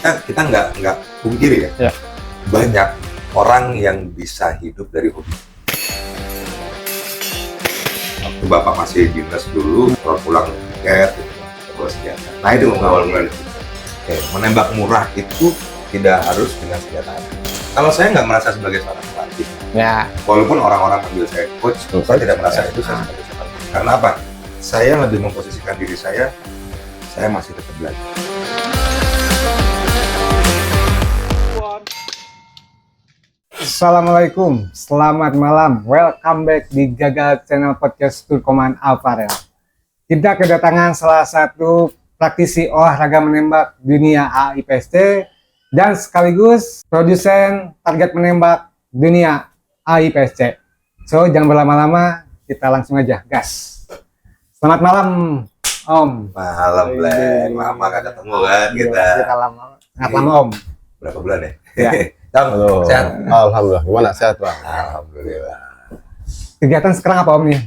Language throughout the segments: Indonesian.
kita nggak pungkiri ya, banyak orang yang bisa hidup dari hobi. Waktu bapak masih dinas dulu, kalau pulang tiket, bawa senjata. Nah itu awal mulai. Menembak murah itu tidak harus dengan senjata api. Kalau saya nggak merasa sebagai seorang pelatih, ya. Walaupun orang-orang panggil saya coach, saya tidak merasa itu saya sebagai seorang pelatih. Karena apa? Saya lebih memposisikan diri saya masih tetap belajar. Assalamualaikum, selamat malam. Welcome back di Gagal Channel Podcast Turkoman Apparel. Kita kedatangan salah satu praktisi olahraga menembak dunia AIPSC dan sekaligus produsen target menembak dunia AIPSC. So, jangan berlama-lama, kita langsung aja gas. Selamat malam, Om. Malam, Black. Lama gak ketemu kan kita. Kita lama. Sangat lama, Om. Berapa bulan ya? Ya. Halo. Sehat? Alhamdulillah. Gimana? Sehat, Bang? Alhamdulillah. Kegiatan sekarang apa, Om nih?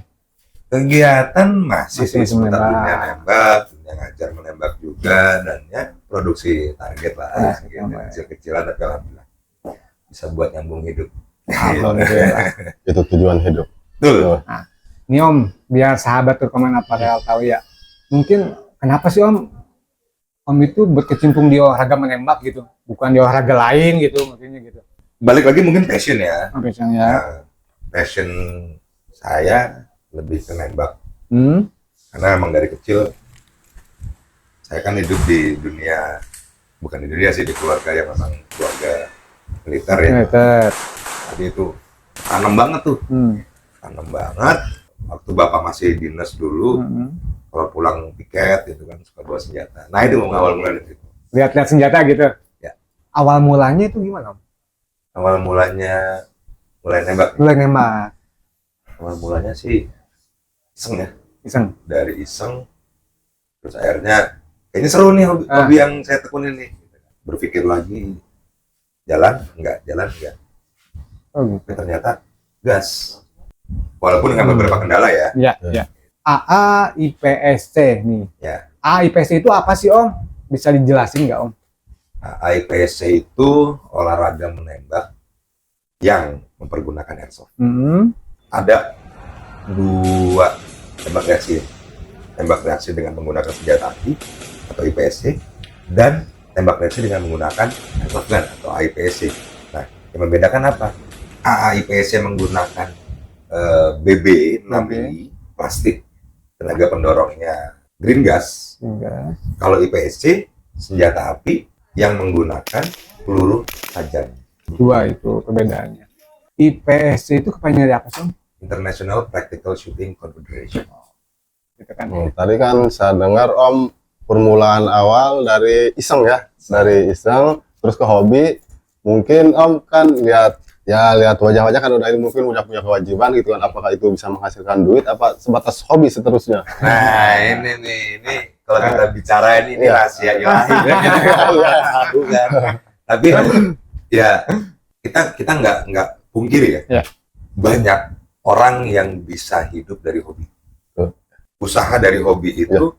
Kegiatan masih seputar menembak. dunia nembak, dunia ngajar menembak juga, dan ya produksi target lah, kecil-kecilan, tapi alhamdulillah bisa buat nyambung hidup. Alhamdulillah. Itu tujuan hidup. Betul. Nah, ini Om, biar sahabat Turkoman Apparel tahu ya. Mungkin kenapa sih Om itu berkecimpung di olahraga menembak gitu, bukan di olahraga lain gitu, maksudnya gitu. Balik lagi mungkin passion ya. Passionnya. Nah, passion saya lebih ke nembak. Karena emang dari kecil saya kan hidup di dunia, bukan di dunia sih, di keluarga yang memang keluarga militer ya. Militer. Jadi itu tanam banget tuh. Tanam banget. Waktu bapak masih dinas dulu, kalau pulang piket gitu kan suka bawa senjata. Nah itu awal mulanya dari situ. Lihat-lihat senjata gitu. Ya. Awal mulanya itu gimana, Om? Awal mulanya mulai nembak. Mulai nembak. Awal mulanya sih iseng ya. Iseng. Dari iseng, terus akhirnya kayaknya seru nih hobi yang saya tekunin nih. Berpikir lagi, jalan enggak. Oh gitu. Tapi ternyata gas. Walaupun dengan beberapa kendala ya. Iya, iya. AIPSC nih. Ya. AIPSC itu apa sih, Om? Bisa dijelasin nggak, Om? AIPSC itu olahraga menembak yang mempergunakan airsoft. Ada dua tembak reaksi dengan menggunakan senjata api atau IPSC, dan tembak reaksi dengan menggunakan airsoft gun atau AIPSC. Nah, yang membedakan apa? AIPSC menggunakan BB 6 mili plastik, tenaga pendorongnya green gas. Kalau IPSC senjata api yang menggunakan peluru tajam. Dua itu perbedaannya. IPSC itu kepanjangan dari apa sih, Om? International Practical Shooting Confederation. Gitu kan. Tadi kan saya dengar Om permulaan awal dari iseng ya, dari iseng terus ke hobi. Mungkin Om kan lihat wajah-wajah kan mungkin udah punya kewajiban gitu kan. Apakah itu bisa menghasilkan duit? Apa sebatas hobi seterusnya? Nah ini kalau kita bicara ini rahasia ilahi. Bukan. Tapi ya kita nggak pungkiri ya. Banyak orang yang bisa hidup dari hobi. Usaha dari hobi itu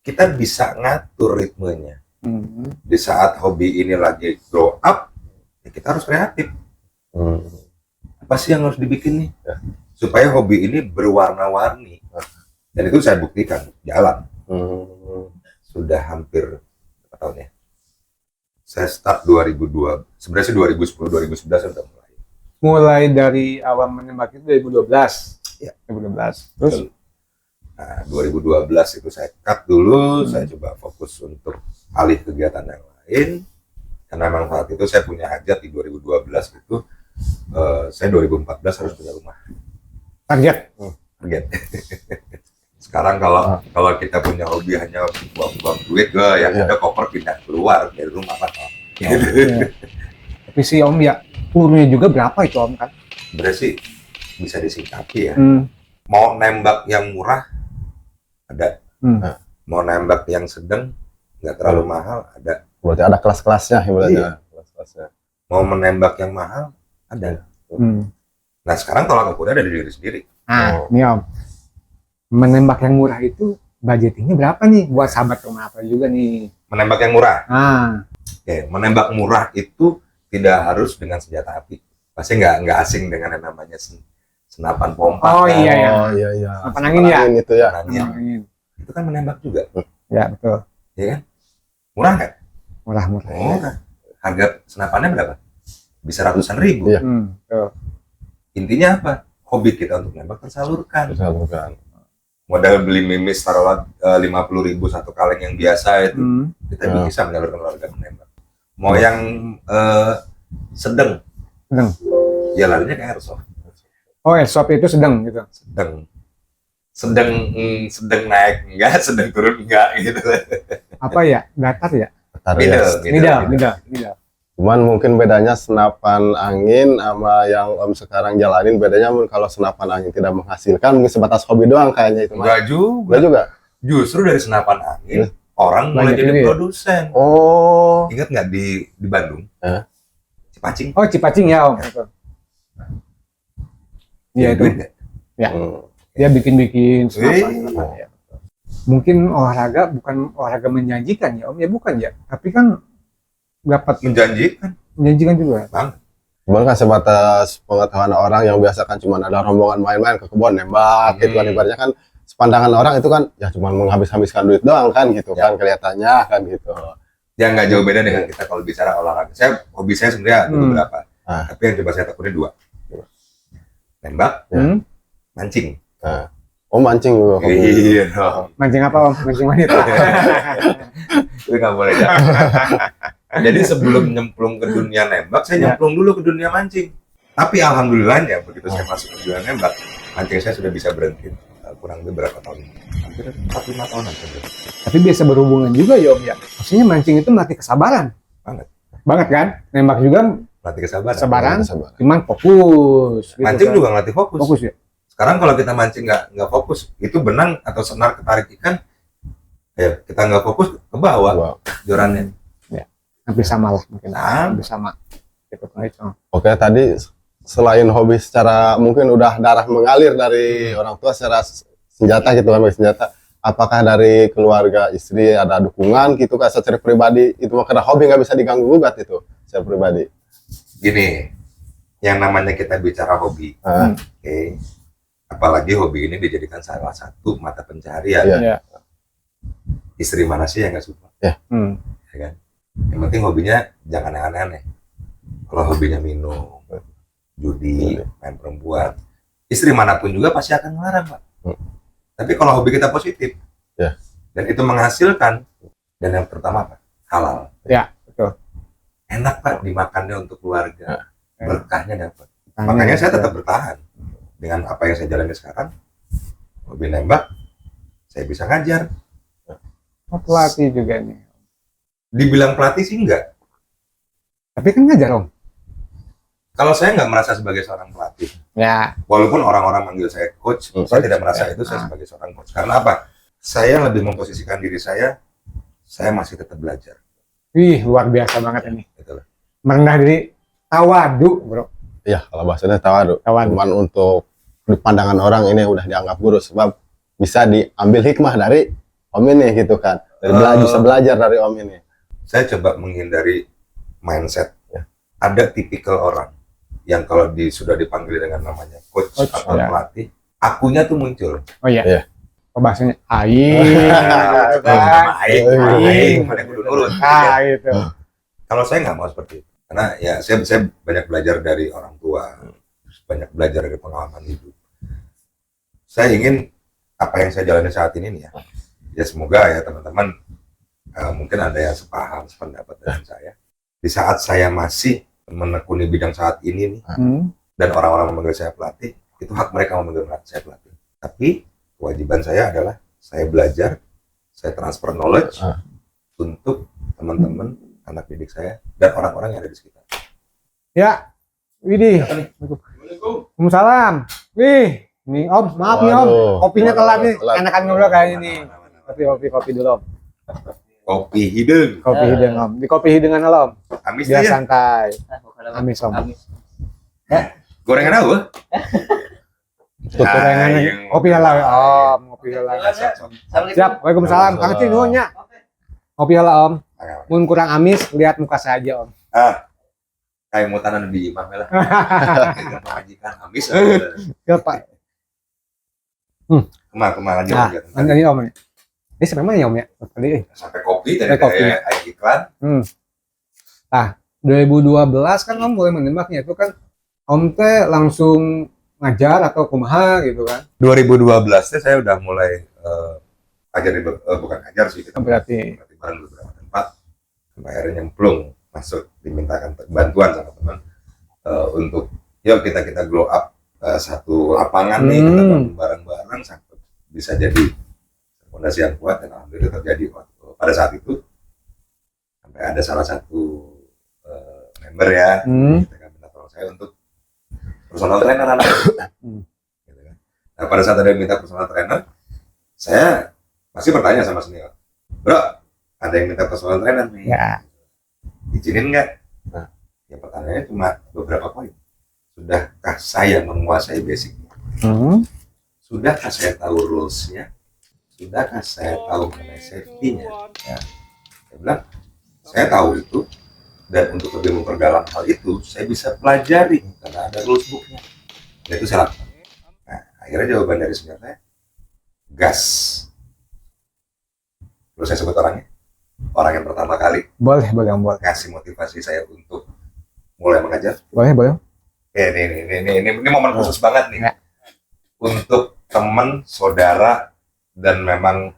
kita bisa ngatur ritmenya. Di saat hobi ini lagi grow up, ya kita harus kreatif. Apa sih yang harus dibikin nih? Supaya hobi ini berwarna-warni. Dan itu saya buktikan, jalan. Sudah hampir berapa tahun ya? Saya start 2002, sebenarnya sih 2010-2011 sudah mulai. Mulai dari awal menembak itu 2012. Ya. 2012. Terus? Nah, 2012 itu saya cut dulu, saya coba fokus untuk alih kegiatan yang lain. Karena memang saat itu saya punya hajat di 2012 itu, saya 2014 harus punya rumah. Target. Sekarang kalau kita punya hobi hanya buang-buang duit, yang ada koper pindah keluar dari rumah kan. Tapi sih Om ya, pelurunya juga berapa itu Om kan? Sebenarnya sih bisa disingkapi ya. Mau nembak yang murah ada, mau nembak yang sedang nggak terlalu mahal ada. Berarti ada kelas-kelasnya ibaratnya. Kelas-kelasnya. Mau menembak yang mahal ada. Nah sekarang tolak ukurnya ada di diri sendiri. Nih Om, menembak yang murah itu budgetingnya berapa nih buat sahabat rumah apa juga nih? Menembak yang murah. Oke, menembak murah itu tidak harus dengan senjata api. Pasti nggak asing dengan yang namanya senapan pompa. Oh kan? iya ya. Oh iya iya. Senapan angin ya? Angin itu ya. Senapan angin. Itu kan menembak juga, Ya betul. ya kan? Murah kan? Murah-murah. Murah. Harga senapannya berapa? Bisa ratusan ribu. Iya. Betul. Intinya apa? Hobi kita untuk menembak tersalurkan. Bukan. Modal beli mimis taruhlah 50.000 satu kaleng yang biasa itu, kita Ya. bisa menyalurkan olahraga menembak. Mau yang sedang, Sedang. ya larinya ke airsoft. Oh, airsoft itu sedang gitu. Sedang naik enggak, sedang turun enggak gitu. Apa ya? Datar ya? Middle. Cuman mungkin bedanya senapan angin sama yang Om sekarang jalanin, bedanya mungkin kalau senapan angin tidak menghasilkan, mungkin sebatas hobi doang kayaknya itu. Enggak juga. Enggak juga. Justru dari senapan angin orang mulai Banyak jadi ini ya? produsen. Oh. Ingat nggak di Bandung? Cipacing. Oh, Cipacing ya, Om. Betul. Iya itu. Duit nggak? Ya. Hmm. Dia bikin Wih. senapan ya. Mungkin olahraga bukan olahraga menjanjikan ya, Om. Ya bukan ya. Tapi kan dapat Menjanjikan. menjanjikan juga. Cuman kan sebatas pengetahuan orang yang biasa kan cuma ada rombongan main-main ke kebun nembak gitu kan, ibaratnya kan sepandangan orang itu kan ya cuma menghabis-habiskan duit doang kan gitu kan kelihatannya kan gitu. Ya nggak jauh beda dengan kita kalau bicara olahraga. Hobi saya sebenarnya ada beberapa. Tapi yang coba saya tekuni 2. Nembak, mancing. Nah. Oh mancing juga. Iya dong. Mancing apa, Om? Mancing wanita. Itu nggak boleh. Jadi sebelum nyemplung ke dunia nembak, saya nyemplung dulu ke dunia mancing. Tapi alhamdulillahnya begitu saya masuk ke dunia nembak, mancing saya sudah bisa berhenti. Kurang lebih berapa tahun? Hampir 4-5 tahunan. Tapi biasa berhubungan juga ya, Om ya. Maksudnya mancing itu melatih kesabaran. Banget kan? Nembak juga Latih kesabaran. kesabaran, cuman fokus. Gitu Mancing kan. juga ngelatih fokus. Fokus ya. Sekarang kalau kita mancing nggak fokus, itu benang atau senar ketarik ikan, ya kita nggak fokus ke bawah jorannya. Hampir sama lah mungkin. Nah. Hampir sama. Gitu kan itu. Oke, tadi selain hobi secara mungkin udah darah mengalir dari orang tua secara senjata gitu kan, senjata. Apakah dari keluarga istri ada dukungan gitu kan secara pribadi? Itu mah karena hobi nggak bisa diganggu gugat itu secara pribadi. Gini, yang namanya kita bicara hobi, oke. Apalagi hobi ini dijadikan salah satu mata pencaharian. Iya. Istri mana sih yang nggak suka? Ya kan? Yang penting hobinya jangan yang aneh-aneh. Kalau hobinya minum, judi, main perempuan, istri manapun juga pasti akan melarang, Pak. Tapi kalau hobi kita positif, dan itu menghasilkan, dan yang pertama Pak, halal. Ya, betul. Enak Pak dimakannya untuk keluarga, berkahnya dapat. Makanya saya tetap bertahan dengan apa yang saya jalani sekarang. Hobi nembak, saya bisa ngajar. Pelatih juga nih. Dibilang pelatih sih enggak. Tapi kan ngajar, Om. Kalau saya nggak merasa sebagai seorang pelatih, Ya. walaupun orang-orang manggil saya coach, saya tidak merasa itu saya sebagai seorang coach. Karena apa? Saya lebih memposisikan diri saya masih tetap belajar. Wih, luar biasa banget ini. Gitu loh. Merendah diri, tawadu, Bro. Iya, kalau bahasanya tawadu. Tawadu. Cuman untuk di pandangan orang ini udah dianggap guru sebab bisa diambil hikmah dari Om ini gitu kan. Dari bisa belajar dari Om ini. Saya coba menghindari mindset. Ada tipikal orang yang kalau sudah dipanggil dengan namanya coach atau pelatih, akunya tuh muncul. Oh iya. Iya. Oh, bahasanya aing. Aing, mana kudu nurut. Gitu. Kalau saya nggak mau seperti itu, karena ya saya banyak belajar dari orang tua, banyak belajar dari pengalaman hidup. Saya ingin apa yang saya jalani saat ini nih ya semoga ya teman-teman mungkin ada yang sepaham, sependapat dengan saya. Di saat saya masih menekuni bidang saat ini nih, dan orang-orang memanggil saya pelatih, itu hak mereka memanggil saya pelatih. Tapi kewajiban saya adalah saya belajar, saya transfer knowledge untuk teman-teman, anak didik saya, dan orang-orang yang ada di sekitar. Ya, Widih. Waalaikumsalam. Wih, nih Om, maaf nih Om, kopinya telat nih, enakan ngobrol kayaknya nih. Kopi dulu Om. Kopi hidung. Kopi hidung Om, di kopi hidangan lo Om. Amis Biar ya. santai. Amis Om. Gorengan apa? Gorengan kopi halal Om, kopi halal. Siap, Waalaikumsalam. Kang Cing nuhunnya. Kopi lah Om. Mun kurang amis, lihat muka saya aja Om. Kayak mau tanam di imam lah. Majikan amis. Ya Pak. Kemana aja. Nah, ini Om. Ini sampai mana ya Om ya? Tadi. Sampai kopi dari kayak iklan. 2012 kan Om mulai menembaknya itu kan Om teh langsung ngajar atau kumaha gitu kan? 2012 teh saya udah mulai bukan ngajar sih, kita Berarti bareng beberapa tempat sampai akhirnya nyemplung masuk, dimintakan bantuan sama teman untuk yuk kita glow up satu lapangan nih, kita bangun bareng-bareng sampai bisa jadi fondasi yang kuat, dan alhamdulillah terjadi pada saat itu. Sampai ada salah satu member ya, kita minta tolong saya untuk personal trainer anak. Gitu kan. Nah pada saat ada yang minta personal trainer, saya pasti bertanya sama senior, bro, ada yang minta personal trainer nih, izinin nggak? Nah, ya pertanyaannya cuma beberapa poin. Sudahkah saya menguasai basicnya? Sudahkah saya tahu rules-nya? Sudahkah saya tahu mengenai safety-nya? Ya. Saya bilang, saya tahu itu, dan untuk lebih memperdalam hal itu, saya bisa pelajari karena ada rules book-nya. Dan itu saya lakukan. Nah, akhirnya jawaban dari senior saya, gas. Terus saya sebut orangnya, orang yang pertama kali boleh kasih motivasi saya untuk mulai mengajar. Boleh. Ini momen khusus banget nih. Ya. Untuk teman, saudara, dan memang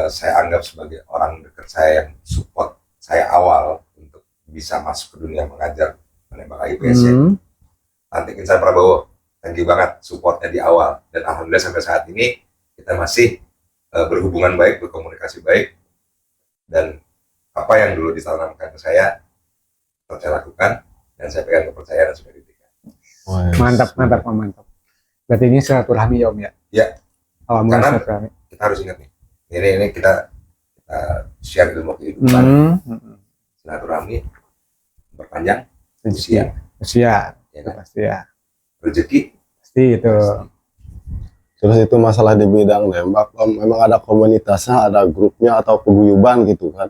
saya anggap sebagai orang dekat saya yang support saya awal untuk bisa masuk ke dunia mengajar menembak IPS ya. Lantik Insan Prabowo, thank you banget supportnya di awal, dan alhamdulillah sampai saat ini kita masih berhubungan baik, berkomunikasi baik, dan apa yang dulu ditanamkan ke saya saya lakukan, dan saya pegang kepercayaan sudah diberikan. Mantap. Berarti ini silaturahmi ya Om ya? Ya. Karena kita harus ingat nih, ini kita share ilmu kehidupan, silaturahmi, berpanjang usia, ya kan? Pasti ya. Rezeki pasti itu. Terus itu masalah di bidang nembak, memang ada komunitasnya, ada grupnya atau paguyuban gitu kan?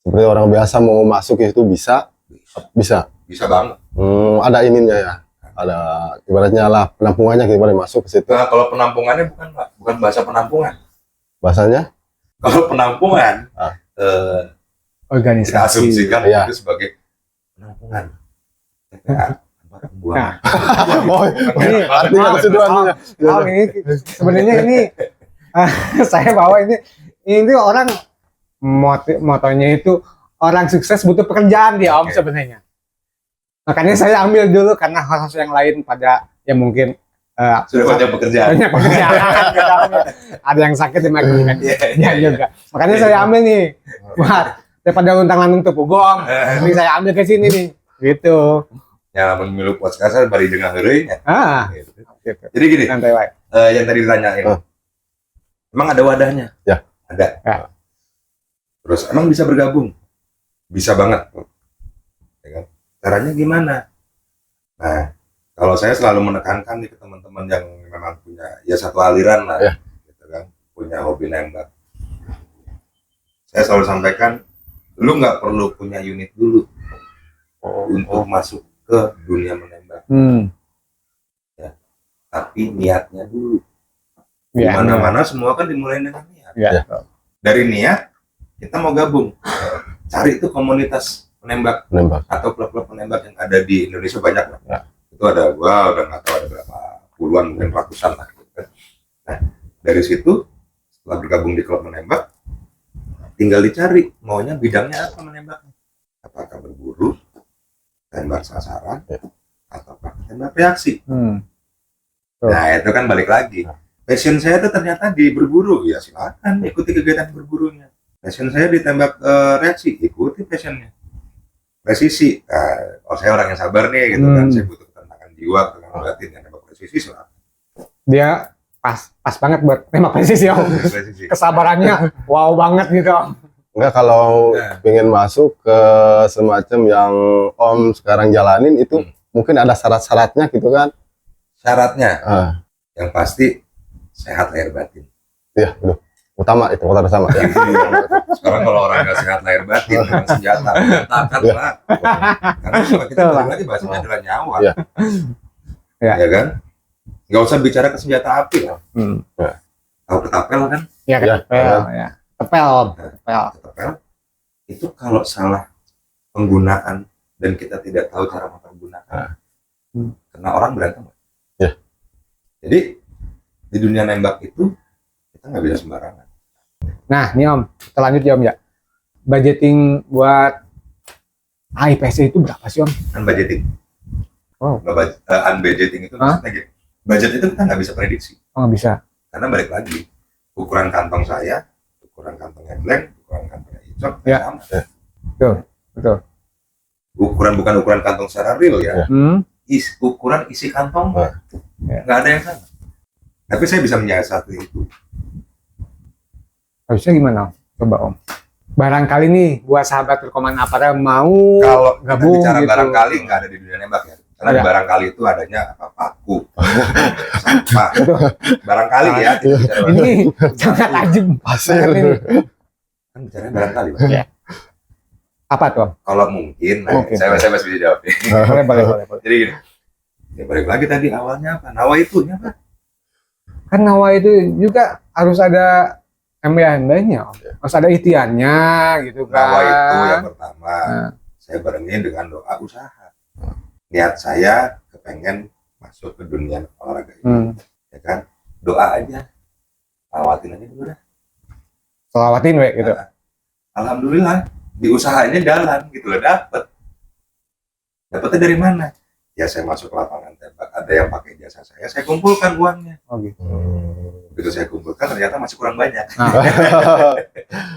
Seperti orang biasa mau masuk itu bisa banget. Ada ininya ya, ada ibaratnya lah penampungannya, gimana masuk ke situ. Nah kalau penampungannya bukan bahasa penampungan. Bahasanya? Kalau penampungan, organisasi. Kita asumsikan ya. Itu sebagai penampungan. Pembuangan. Ini artinya keseduhannya. Ini sebenarnya ini saya bawa ini orang motonya itu orang sukses butuh pekerjaan dia Om sebenarnya. Makanya saya ambil dulu karena hal-hal yang lain pada yang mungkin sudah banyak pekerjaan. Ada yang sakit dimakan juga. Makanya saya ambil nih buat daripada luntang-lantung tepu gong. Ini saya ambil ke sini nih. Gitu. Ya memilu podcast bari jeung heureuy nya. Gitu. Jadi gini, santai wae. Yang tadi ditanyain. Emang ada wadahnya? Ya. Ada. Ya. Terus emang bisa bergabung? Bisa banget. Ya kan? Caranya gimana? Nah, kalau saya selalu menekankan nih ke teman-teman yang memang punya ya satu aliran lah, gitu kan, punya hobi nembak. Saya selalu sampaikan, lu nggak perlu punya unit dulu untuk masuk ke dunia menembak. Ya, tapi niatnya dulu. Di mana-mana semua kan dimulai dengan niat. Dari niat kita mau gabung, cari itu komunitas penembak atau klub-klub penembak yang ada di Indonesia banyak lah. Itu ada, udah nggak tahu ada berapa puluhan mungkin ratusan lah. Gitu kan. Nah dari situ setelah bergabung di klub menembak, tinggal dicari maunya bidangnya apa menembaknya. Apakah berburu, tembak sasaran, atau tembak reaksi. Nah itu kan balik lagi. Passion saya itu ternyata di berburu, ya silakan ikuti kegiatan berburunya. Passion saya ditembak reaksi, ikuti passionnya. Presisi, saya orang yang sabar nih gitu kan, saya butuh ketenangan jiwa, ketenangan batin, yang nembak presisi silakan. Dia pas banget buat nembak presisi Om. Kesabarannya wow banget gitu Om. Enggak, kalau pengen masuk ke semacam yang Om sekarang jalanin itu mungkin ada syarat-syaratnya gitu kan? Syaratnya, yang pasti sehat lahir batin. Iya, betul. utama itu faktor utama. Ya. Sekarang kalau orang nggak sehat lahir batin dengan senjata, berantakan Pak. Karena kalau kita balik lagi bahasanya adalah nyawa. Iya. Ya kan? Nggak usah bicara ke senjata api lah. Ya. Tahu ketapel kan? Ya, Ya, ketepel, ya. Ketepel, Om. Ketepel. Ketapel itu kalau salah penggunaan dan kita tidak tahu cara mempergunakan, karena orang berantem. Ya. Jadi di dunia nembak itu kita nggak bisa sembarangan. Nah, nih Om, kita lanjut ya Om ya. Budgeting buat AIPC itu berapa sih Om? Unbudgeting. Oh. Unbudgeting itu maksudnya gitu. Budget itu kita nggak bisa prediksi. Oh, nggak bisa. Karena balik lagi, ukuran kantong saya, ukuran kantongnya Glenn, ukuran kantongnya Icok, Ya. sama. Betul. Ukuran bukan ukuran kantong secara real ya. Ukuran isi kantong nggak ada yang sama. Tapi saya bisa menyiasati itu. Harusnya gimana Om? Coba Om. Barangkali nih buat sahabat Rekoman Aparel mau Kalau kita gabung bicara gitu. barangkali nggak ada di dunia nembak ya. Karena Ada. barangkali itu adanya apa paku, sampah. Barangkali ya. kita bicara barangkali. Ini sangat tajam. Pasir. Ini. Kan bicaranya barangkali. Pak. Ya. Apa tuh Om? Kalau mungkin, Mungkin. saya masih bisa jawab. Boleh. Jadi gini, ya balik lagi tadi awalnya apa? Nawa itu apa? Kan Nawa itu juga harus ada MBA-nya Om. Harus ada ikhtiarnya gitu kan. Nawa itu yang pertama, Nah. saya barengin dengan doa usaha. Niat saya kepengen masuk ke dunia olahraga ini, ya kan? Doa aja, lawatin aja dulu dah. Selawatin we gitu. Nah, alhamdulillah di usahanya jalan gitu loh, dapetnya dari mana? Ya saya masuk ke lapangan tembak, ada yang pakai jasa saya kumpulkan uangnya. Oh gitu. Begitu saya kumpulkan ternyata masih kurang banyak. Nah.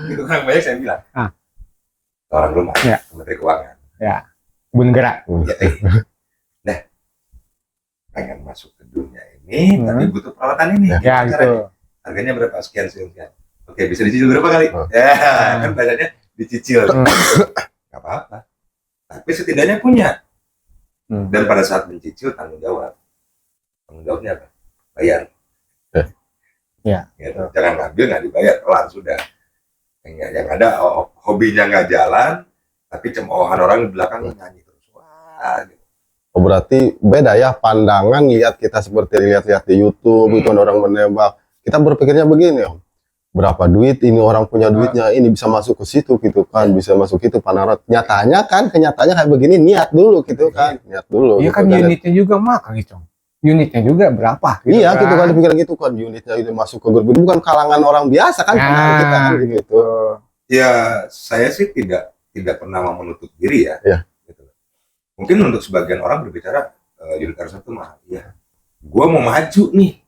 Begitu kurang banyak saya bilang, orang rumah, Ya. Menteri Keuangan. Kebun gerak. Ya, nah, pengen masuk ke dunia ini, tapi butuh peralatan ini. Ya Gimana gitu. caranya? Harganya berapa? Sekian. Oke, bisa dicicil berapa kali? Ya, kan bahasanya dicicil. Gak apa-apa. Tapi setidaknya punya. Dan pada saat mencicil tanggung jawab. Tanggung jawabnya apa? Bayar. Ya. Gitu. Jangan ngambil nggak dibayar, kelar sudah. Yang ada hobinya nggak jalan, tapi cemoohan orang di belakang nyanyi terus. Wah, gitu. Oh, berarti beda ya pandangan lihat kita seperti lihat-lihat di YouTube itu ada orang menembak. Kita berpikirnya begini Om. Berapa duit ini orang punya duitnya ini bisa masuk ke situ gitu kan, bisa masuk itu panarat. Nyatanya kan kenyataannya kayak begini niat dulu gitu kan. Niat dulu. Iya gitu kan unitnya juga mahal gitu. Unitnya juga berapa? Iya gitu kan dipikir gitu kan unitnya itu masuk ke grup itu bukan kalangan orang biasa kan kalangan kita kan gitu. Ya, saya sih tidak pernah mau menutup diri ya. Iya. Gitu. Mungkin untuk sebagian orang berbicara unit airsoft itu mahal. Ya, gua mau maju nih.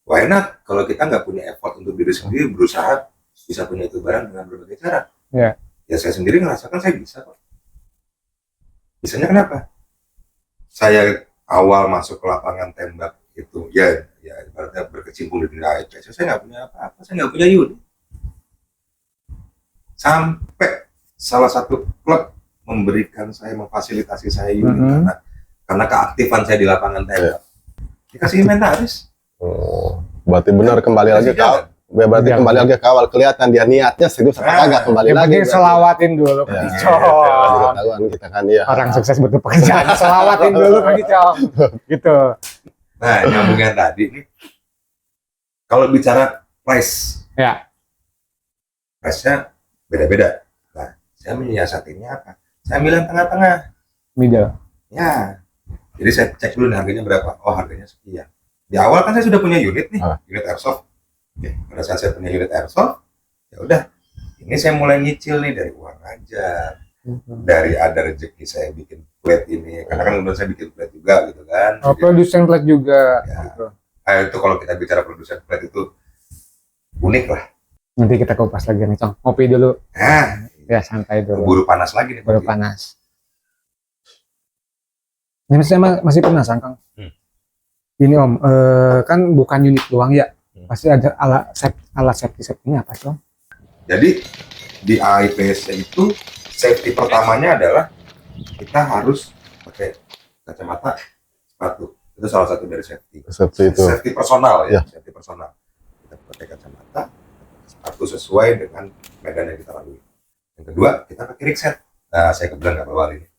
Why not? Kalau kita nggak punya effort untuk diri sendiri, berusaha bisa punya itu barang dengan berbagai cara. Ya. Ya saya sendiri ngerasakan saya bisa kok. Bisanya kenapa? Saya awal masuk ke lapangan tembak itu, ya ibaratnya berkecimpung di dunia AIPC, saya nggak punya apa-apa, saya nggak punya unit. Sampai salah satu klub memberikan saya, memfasilitasi saya unit karena keaktifan saya di lapangan tembak. Dikasih inventaris. Oh, berarti benar kembali lagi ke jalan. berarti kembali lagi ke awal kelihatan dia niatnya serius apa kagak kembali Yang lagi. penting selawatin dulu ke Ya, Icong. ketahuan kita kan ya. Orang sukses butuh pekerjaan, selawatin dulu ke Icong. Gitu. Nah, nyambungnya tadi nih, kalau bicara price, Ya. price-nya beda-beda. Nah, saya menyiasatinya apa? Saya ambil yang tengah-tengah. Middle. Ya, jadi saya cek dulu nih harganya berapa. Oh, harganya sekian. Di awal kan saya sudah punya unit nih, unit airsoft. Oke, pada saat saya punya unit airsoft, ya udah, ini saya mulai nyicil nih dari uang aja, dari ada rezeki saya bikin plate ini, karena kan kemudian saya bikin plate juga gitu kan. Oh, produsen plat juga. Ya. Gitu. Nah, itu kalau kita bicara produsen plate itu unik lah. Nanti kita kupas lagi nih, Cong. Ngopi dulu. Nah, Ya, santai dulu. buru panas lagi nih. Baru panas. Ini saya masih penasaran, Kang. Ini Om, kan bukan unit doang ya. Pasti ada alat safety-nya apa sih, Om? Jadi di AIPC itu safety pertamanya adalah kita harus pakai kacamata, sepatu. Itu salah satu dari safety. Seperti itu. Safety personal ya, Ya. safety personal. Kita pakai kacamata, itu sesuai dengan medan yang kita lalui. Yang kedua, kita pakai rig set. Nah, saya kebetulan nggak bawa ini.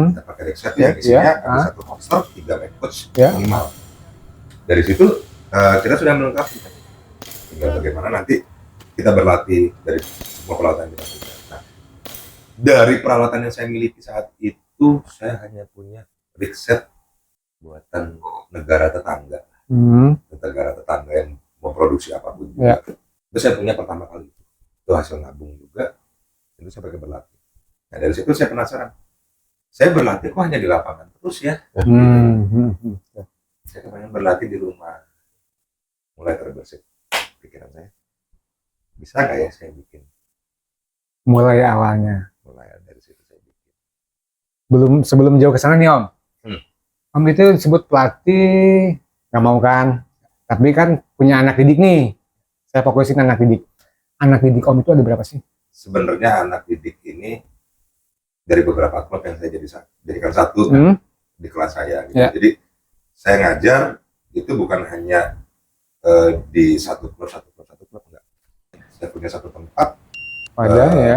Kita pakai rig set yang isinya ada satu holster, 3 main coach minimal. Dari situ kita sudah melengkapi. Tinggal bagaimana nanti kita berlatih dari semua peralatan kita punya. Nah, dari peralatan yang saya miliki saat itu, saya hanya punya rig set buatan negara tetangga. Negara tetangga yang memproduksi apapun juga. Itu saya punya pertama kali. Itu hasil nabung juga. Itu saya pakai berlatih. Nah, dari situ saya penasaran. Saya berlatih kok hanya di lapangan terus ya. Saya kepengen berlatih di rumah. Mulai terbesit pikiran saya. Bisa nggak ya saya bikin? Mulai awalnya. Mulai dari situ saya bikin. Sebelum jauh ke sana nih Om. Om itu disebut pelatih, nggak mau kan? Tapi kan punya anak didik nih. Saya fokusin anak didik. Anak didik Om itu ada berapa sih? Sebenarnya anak didik ini dari beberapa klub yang saya jadikan satu di kelas saya. Gitu. Jadi saya ngajar itu bukan hanya di satu klub enggak. Saya punya satu tempat.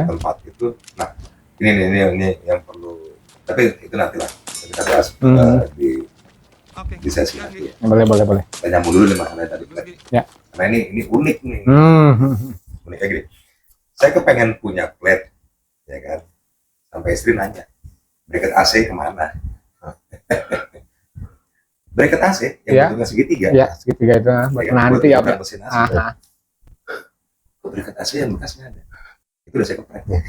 Tempat itu. Nah, ini yang perlu. Tapi itu nanti lah kita bahas di sesi nanti. Boleh. Saya nyambung dulu nih masalahnya tadi. Karena ini unik nih. Unik kayak gini. Saya kepengen punya plate, ya kan? Sampai istri nanya, bracket AC kemana? Bracket AC yang bentuknya segitiga. Ya, segitiga itu buat nanti ya. Mesin AC. Bracket AC yang bekasnya ada. Itu udah saya kepengen.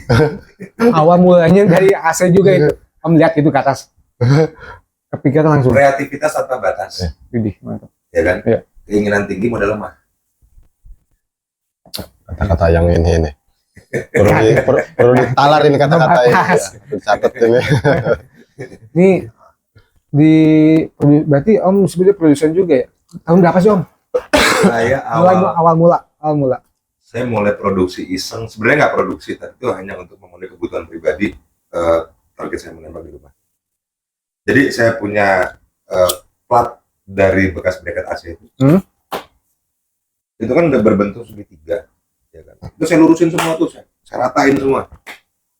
Awal mulanya dari AC juga itu. Om lihat itu ke atas. Kepikiran langsung. Kreativitas tanpa batas. Widih, mantap. Ya kan? Keinginan tinggi modal lemah. Kata-kata yang ini. Perlu ditalar ini kata-kata ini. Dicatat ini. Ini berarti Om sebenarnya produsen juga ya? Tahun berapa sih Om? Saya awal mula. Saya mulai produksi iseng. Sebenarnya nggak produksi, tapi itu hanya untuk memenuhi kebutuhan pribadi. Target saya menembak di rumah. Jadi saya punya plat dari bekas bracket AC itu. Itu kan udah berbentuk segitiga. Ya kan? Itu saya lurusin semua tuh, saya ratain semua.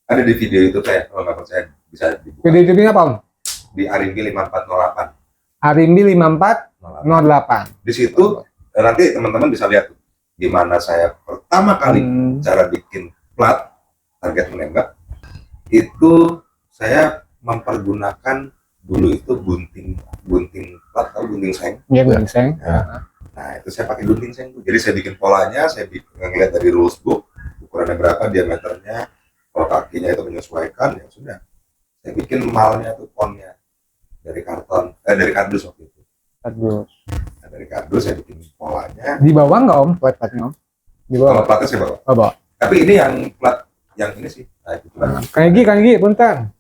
Ada di video itu saya, kalau nggak percaya bisa dibuka. Video itu apa Om? Di Arimbi 5408. Arimbi 5408. Di situ nanti teman-teman bisa lihat gimana saya pertama kali cara bikin plat target menembak. Itu saya mempergunakan dulu itu gunting plat atau gunting seng. Iya, gunting seng. Nah, itu saya pakai gunting seng. Jadi saya bikin polanya, saya ngeliat dari rules book, ukurannya berapa, diameternya, kalau kakinya itu menyesuaikan, ya sudah. Saya bikin malnya tuh ponnya dari karton, dari kardus waktu itu. Kardus. Nah, dari kardus saya bikin polanya. Di bawah nggak Om plat-platnya Om? Di bawah. Kalau platnya saya bawa. Oh, bawa. Tapi ini yang plat yang ini sih. Nah, itu plat. Kang Gi, punten.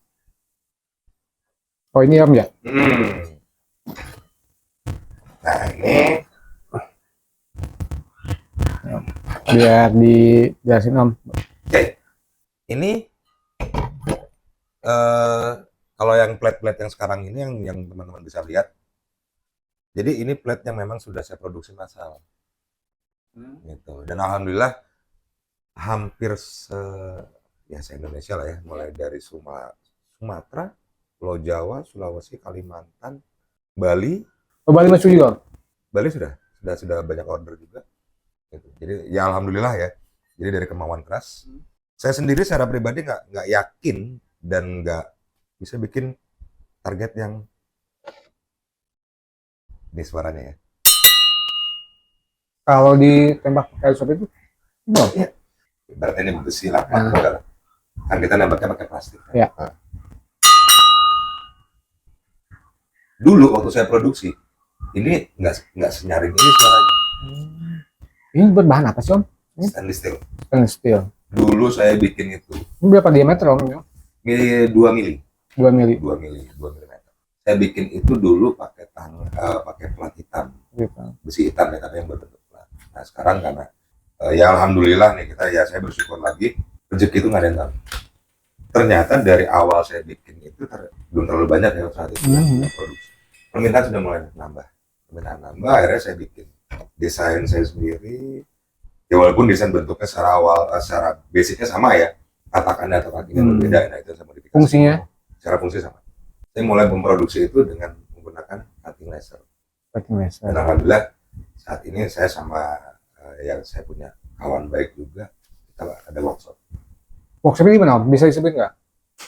Oh, ini Om ya? Nah, ini biar dijelasin Om. Oke. Ini kalau yang plat-plat yang sekarang ini yang teman-teman bisa lihat. Jadi ini plat yang memang sudah saya produksi massal. Gitu. Dan alhamdulillah hampir se-Indonesia lah ya, mulai dari Sumatera, Pulau Jawa, Sulawesi, Kalimantan, Bali. Oh, Bali masuk juga? Bali sudah banyak order juga. Gitu. Jadi ya alhamdulillah ya. Jadi dari kemauan keras. Saya sendiri secara pribadi nggak yakin dan nggak bisa bikin target yang ini suaranya ya. Kalau ditembak pakai sop itu, Ya. Ibaratnya ini besi lah, kan kita nembaknya pakai plastik. Ya. Dulu waktu saya produksi, ini nggak senyaring ini suaranya. Ini berbahan apa sih Om? Stainless steel. Stainless steel. Dulu saya bikin itu. Ini berapa diameter Om? Ini 2 mili. 2 mili. 2 milimeter. Saya bikin itu dulu pakai plat hitam, besi hitam ya, tapi yang berbentuk plat. Nah sekarang karena ya alhamdulillah nih saya bersyukur lagi, rezeki itu nggak ada yang tahu. Ternyata dari awal saya bikin itu belum terlalu banyak ya saat itu produksi. Permintaan sudah mulai nambah, akhirnya saya bikin desain saya sendiri, Ya walaupun desain bentuknya secara awal, secara basicnya sama ya, katakannya atau kakinya berbeda, nah itu sama modifikasi. Fungsinya? Secara fungsi sama. Saya mulai memproduksi itu dengan menggunakan cutting laser. Dan alhamdulillah saat ini saya sama yang saya punya kawan baik juga, kita ada workshop. Workshopnya di mana Om? Bisa disebut nggak?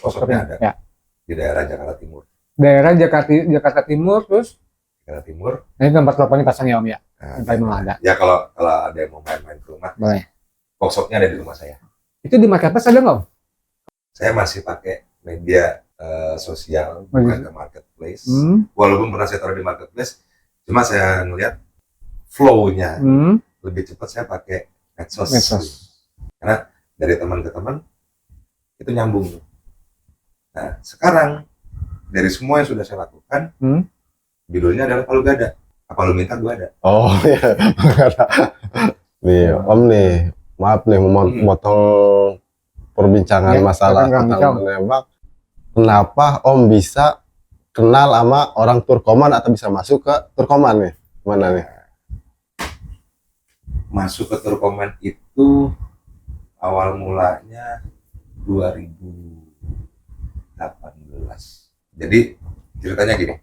Workshopnya ada Ya. di daerah Jakarta Timur. Daerah Jakarta Timur, terus Jakarta Timur. nah, ini tempat teleponnya pasang ya Om ya? Nah, Sampai mau ada. ya kalau ada yang mau main-main ke rumah, Boleh. workshopnya ada di rumah saya. Itu di marketplace ada nggak Om? Saya masih pakai media sosial, bukan ke marketplace. Walaupun pernah saya taruh di marketplace, cuma saya ngeliat flow-nya lebih cepat saya pakai medsos. Karena dari teman ke teman itu nyambung. Nah sekarang dari semua yang sudah saya lakukan, judulnya adalah kalau gak ada, apa lu minta gua ada. Oh iya. Nih Om nih, maaf nih memotong perbincangan masalah tentang menembak. Kenapa Om bisa kenal sama orang Turkoman atau bisa masuk ke Turkoman nih? Gimana nih? Masuk ke Turkoman itu awal mulanya 2018. Jadi ceritanya gini,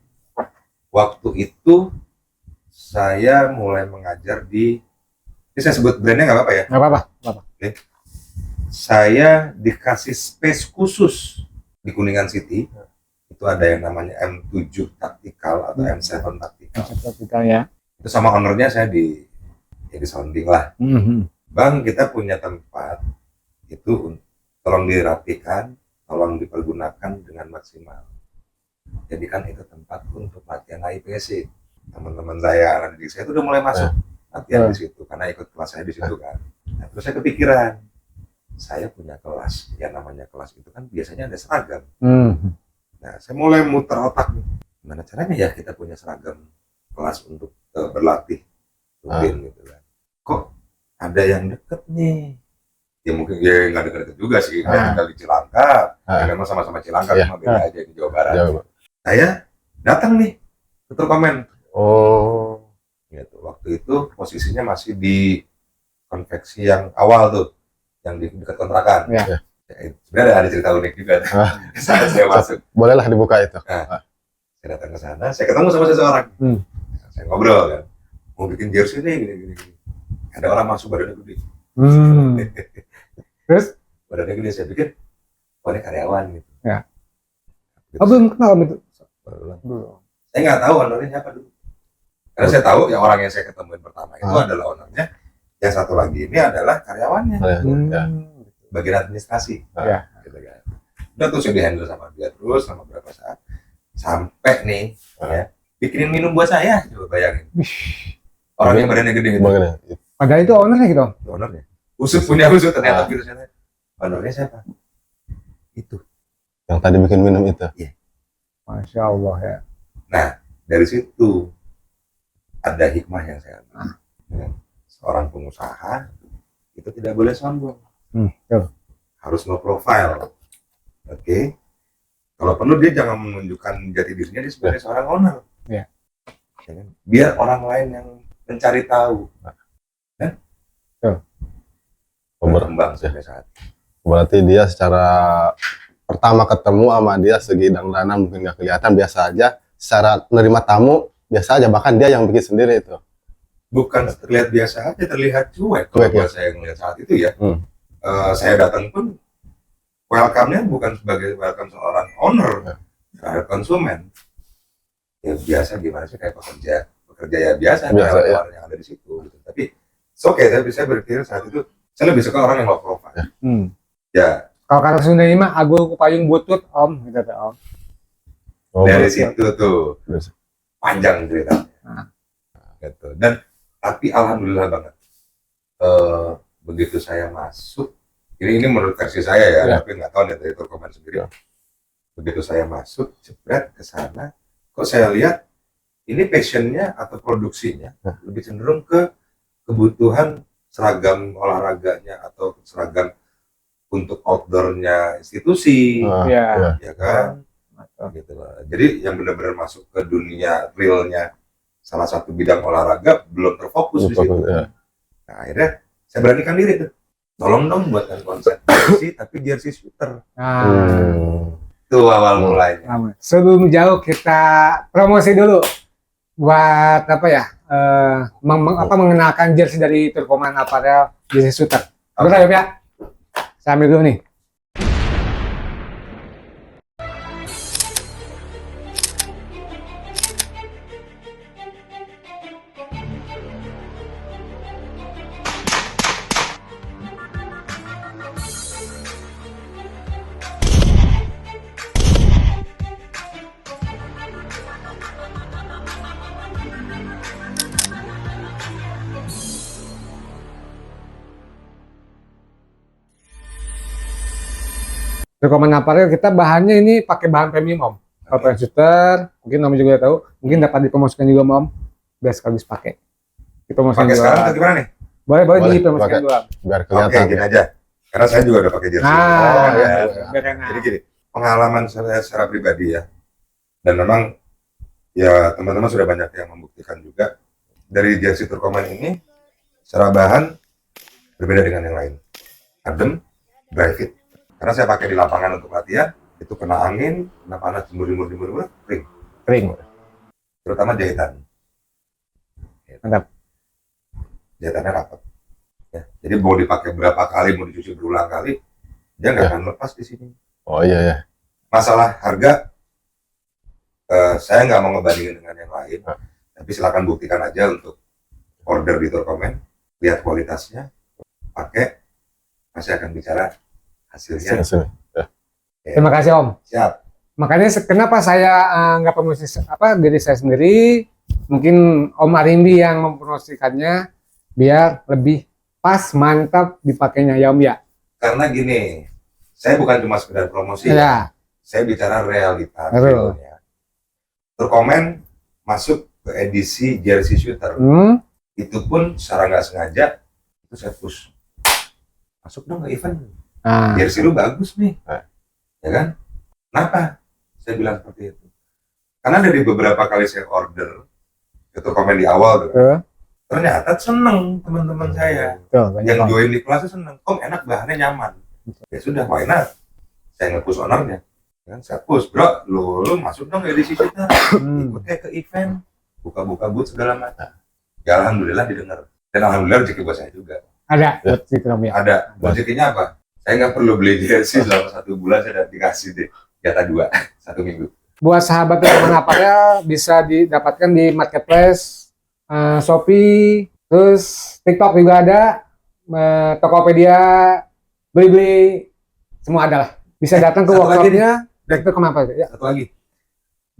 waktu itu saya mulai mengajar ini saya sebut brandnya nggak apa-apa ya? Nggak apa-apa. Oke. Saya dikasih space khusus di Kuningan City, itu ada yang namanya M7 Tactical atau M7 Tactical. Ya. Itu sama ownernya saya di sounding lah. Bang, kita punya tempat itu tolong dirapikan, tolong dipergunakan dengan maksimal. Jadikan itu tempat untuk latihan IPSC. Teman-teman saya, anak didik saya itu udah mulai masuk latihan di situ karena ikut kelas saya di situ kan. Nah, terus saya kepikiran, saya punya kelas, yang namanya kelas itu kan biasanya ada seragam. Nah, saya mulai muter otak nih, gimana caranya ya kita punya seragam kelas untuk berlatih rutin gitu kan. Kok ada yang deket nih? Ya mungkin ya nggak deket juga sih, kayak tinggal di Cilangkap, ya, memang sama-sama Cilangkap, cuma beda aja di Jawa Barat. Saya datang nih ke Turkomen. Oh, gitu. Waktu itu posisinya masih di konveksi yang awal tuh, yang di dekat kontrakan. Ya. Sebenarnya ada cerita unik juga. Saat saya masuk, bolehlah dibuka itu. saya datang ke sana, saya ketemu sama seseorang. Saya ngobrol kan, mau bikin jersey nih, gini. Ada orang masuk badannya gede. Terus? Badannya gede, saya pikir, oh ini karyawan gitu. Ya. Oh, belum kenal itu? Belum. Saya nggak tahu ownernya siapa dulu. Karena saya tahu yang orang yang saya ketemuin pertama itu adalah ownernya. Yang satu lagi ini adalah karyawannya. Bagian administrasi. Gitu kan. Udah tuh saya di-handle sama dia terus selama berapa saat. Sampai nih, ya, bikinin minum buat saya. Coba bayangin. Orang yang badannya gede gitu. Padahal itu ownernya gitu? Ownernya. Usut punya usut ternyata gitu. Ownernya siapa? Itu. Yang tadi bikin minum itu? Iya. Masya Allah ya. Nah, dari situ ada hikmah yang saya ambil. Seorang pengusaha itu tidak boleh sombong. Harus low profile. Oke. Kalau perlu dia jangan menunjukkan jati dirinya dia sebagai seorang owner. Ya. Biar orang lain yang mencari tahu. Dan berkembang sampai saat. Berarti dia secara pertama ketemu sama dia segi dana mungkin nggak kelihatan, biasa aja. Secara menerima tamu biasa aja, bahkan dia yang bikin sendiri itu. Bukan terlihat biasa aja, terlihat cuek. Kalau buat saya ngelihat saat itu ya, saya datang pun welcome-nya bukan sebagai welcome seorang owner terhadap konsumen. Ya biasa gimana sih kayak pekerja ya biasa ya. Orang yang ada di situ. Gitu. Tapi oke, saya berpikir saat itu saya lebih suka orang yang low profile. Ya. Kalau kata Sunda ini mah agul payung butut Om, gitu Om. Dari situ tuh panjang ceritanya. Gitu. Dan tapi alhamdulillah banget. Begitu saya masuk, ini menurut versi saya ya, tapi nggak tahu nih dari Turkoman sendiri. Begitu saya masuk, jebret ke sana, kok saya lihat ini passionnya atau produksinya lebih cenderung ke kebutuhan seragam olahraganya atau seragam untuk outdoornya institusi, ya kan, gitu lah. Jadi yang benar-benar masuk ke dunia realnya salah satu bidang olahraga belum terfokus di situ. Nah, akhirnya saya beranikan diri tuh. Tolong dong buatkan konsep jersey tapi jersey shooter. Itu awal mulainya. Sebelum jauh kita promosi dulu buat apa ya? Mengenalkan jersey dari Turkoman Apparel jersey shooter. Oke ya. Saya ambil dulu nih. Turkoman Apparel kita bahannya ini pakai bahan premium Om. Apparel shooter, mungkin Om juga tahu, mungkin dapat dipromosikan juga Om. Biar sekaligus pakai. Dipromosikan Pakai juga. sekarang atau gimana nih? Boleh Boleh, dipromosikan pakai. juga. Biar Oke, kelihatan. gini aja. Karena saya juga udah pakai jersey. Iya. Biar enak. Jadi gini, pengalaman saya secara pribadi ya. Dan memang ya teman-teman sudah banyak yang membuktikan juga dari jersey Turkoman ini secara bahan berbeda dengan yang lain. Adem, dry fit. Karena saya pakai di lapangan untuk latihan, itu kena angin, kena panas, jemur, kering. Terutama jahitan. Mantap. Jahitannya rapat. Ya, jadi mau dipakai berapa kali, mau dicuci berulang kali, dia nggak akan lepas di sini. Oh iya ya. Masalah harga, saya nggak mau ngebandingin dengan yang lain, tapi silakan buktikan aja untuk order di Turkomen, lihat kualitasnya, pakai, masih akan bicara hasilnya. Sini. Terima kasih Om. Siap. Makanya kenapa saya nggak promosi diri saya sendiri, mungkin Om Arimbi yang mempromosikannya biar lebih pas, mantap dipakainya ya Om ya. Karena gini, saya bukan cuma sekedar promosi, Ya. saya bicara realita. Betul. Realnya. Turkomen masuk ke edisi jersey shooter, itu pun secara nggak sengaja itu saya push. Masuk dong ke event. Jersey lu bagus nih, ya kan? Kenapa? Saya bilang seperti itu. Karena dari beberapa kali saya order itu komen di awal tuh, ternyata seneng teman-teman saya yang join di kelasnya seneng. Om enak, bahannya nyaman. Ya sudah, why not? Saya nge-push ownernya, kan? Saya push, bro, lu masuk dong edisi shooter, ikut kayak ke event, buka-buka booth segala macam. Ya alhamdulillah didengar, dan alhamdulillah rezeki buat saya juga. Ada rezeki Om ya. Ada. Rezekinya apa? Saya nggak perlu beli jersey selama 1 bulan, saya udah dikasih deh jatah 2 1 minggu. Buat sahabat Turkoman Apparel bisa didapatkan di marketplace, Shopee, terus TikTok juga ada, Tokopedia, Blibli, semua ada lah. Bisa datang ke Satu lagi workshopnya. Itu kenapa? Ya. Satu lagi,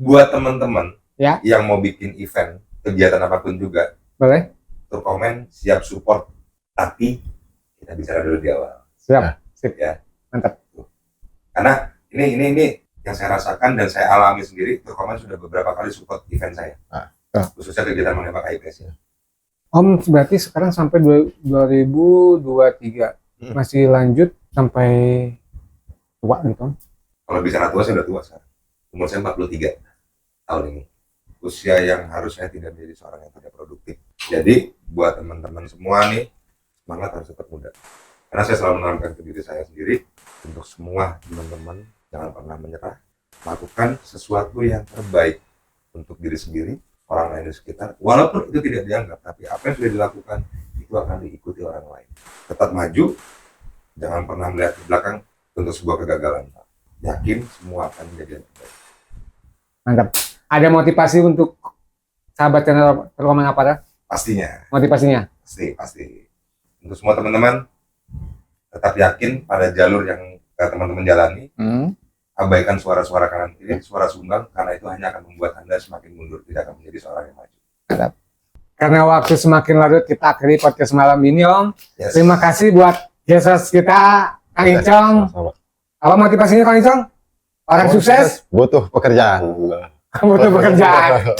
buat teman-teman Ya. yang mau bikin event, kegiatan apapun juga, Boleh? Turkomen siap support, tapi kita bicara dulu di awal. Siap. Sip ya. Mantap. Karena ini yang saya rasakan dan saya alami sendiri, Turkomen sudah beberapa kali support event saya. Khususnya kegiatan menembak IPS ya. Om berarti sekarang sampai 2023 masih lanjut sampai tua gitu Om? Kalau bicara tua, saya udah tua sekarang. Umur saya 43 tahun ini. Usia yang harusnya tidak menjadi seorang yang tidak produktif. Jadi, buat teman-teman semua nih, semangat harus tetap muda. Karena saya selalu menanamkan ke diri saya sendiri, untuk semua teman-teman, jangan pernah menyerah. Lakukan sesuatu yang terbaik untuk diri sendiri, orang lain di sekitar. Walaupun itu tidak dianggap, tapi apa yang sudah dilakukan, itu akan diikuti orang lain. Tetap maju, jangan pernah melihat ke belakang untuk sebuah kegagalan. Yakin semua akan menjadi yang terbaik. Mantap. Ada motivasi untuk sahabat channel Turkoman Apparel? Pastinya, Motivasinya? pasti. Untuk semua teman-teman, tetap yakin pada jalur yang teman-teman jalani. Abaikan suara-suara kanan kiri, suara sumbang, karena itu hanya akan membuat Anda semakin mundur, tidak akan menjadi seorang yang maju. Mantap. Karena waktu semakin larut, kita akhiri podcast malam ini Om. Yes. Terima kasih buat guest kita, Kang Icong. Sama-sama. Apa motivasinya Kang Icong? Orang sukses? Butuh pekerjaan. Butuh pekerjaan.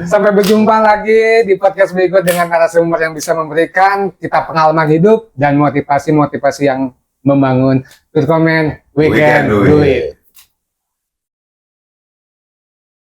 Sampai berjumpa lagi di podcast berikut dengan narasumber yang bisa memberikan kita pengalaman hidup dan motivasi-motivasi yang membangun. Turkomen, we can do it.